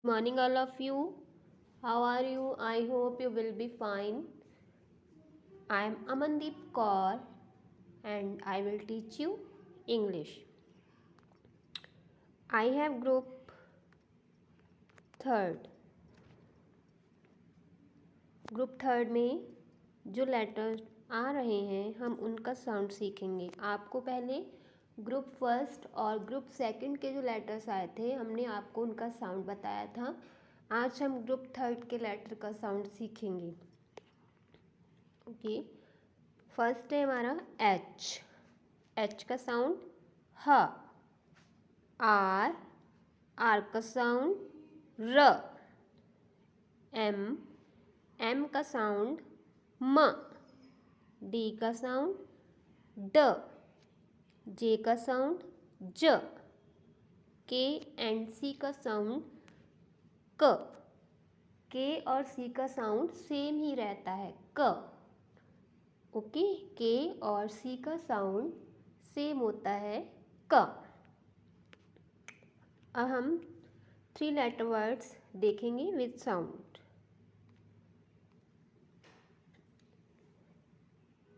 Morning all of you. How are you? I hope you will be fine. I am Amandeep Kaur and I will teach you English. I have group third. Group third में जो letters आ रहे हैं हम उनका sound सीखेंगे। आपको पहले group first और ग्रुप सेकंड के जो लेटर्स आए थे हमने आपको उनका साउंड बताया था। आज हम ग्रुप थर्ड के लेटर का साउंड सीखेंगे। ओके, फर्स्ट है हमारा एच। एच का साउंड ह। आर, आर का साउंड र। एम, एम का साउंड म। डी का साउंड ड। जे का साउंड ज। के एंड सी का साउंड क। के और सी का साउंड सेम ही रहता है क। ओके, के और सी का साउंड सेम होता है क। अब हम 3 लेटर वर्ड्स देखेंगे with sound.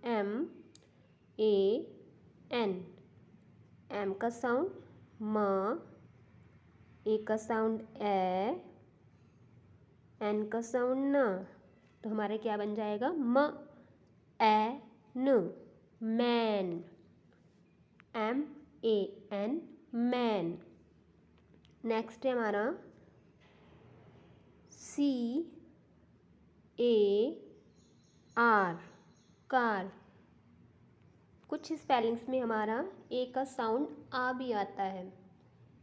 M A N. M का साउंड म। ए का साउंड ए। एन का साउंड न। तो हमारे क्या बन जाएगा म ए न, man. M A N, man. Next है हमारा सी ए आर, कार। कुछ स्पेलिंग्स में हमारा ए का साउंड आ भी आता है।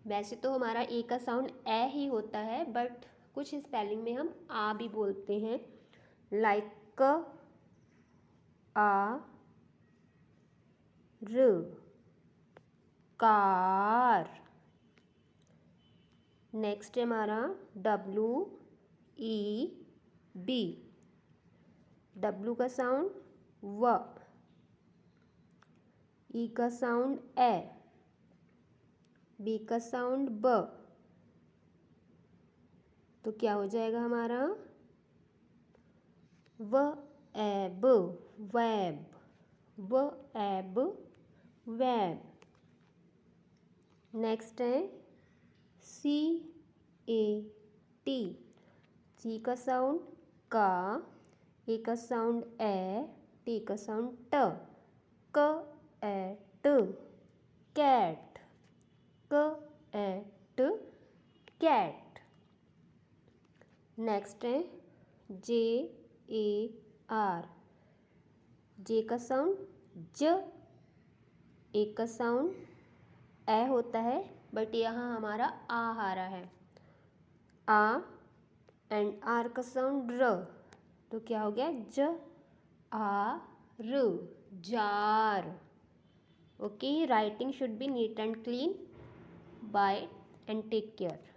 वैसे तो हमारा ए का साउंड ए ही होता है, बट कुछ स्पेलिंग में हम आ भी बोलते हैं, लाइक आ र, कार। नेक्स्ट है हमारा डब्लू ई बी। डब्लू का साउंड व। ई का साउंड ए। बी का साउंड ब। तो क्या हो जाएगा हमारा व एब, वैब। व एब, वैब। नेक्स्ट है सी ए टी। सी का साउंड का। ए का साउंड ए। टी का साउंड ट। क ए ट, कैट। क ए ट, कैट। नेक्स्ट है जे ए आर। जे का साउंड ज। ए का साउंड ए होता है, बट यहाँ हमारा आ आ रहा है आ। एंड आर का साउंड र। तो क्या हो गया ज आ र, जार। Okay, writing should be neat and clean. Bye and take care.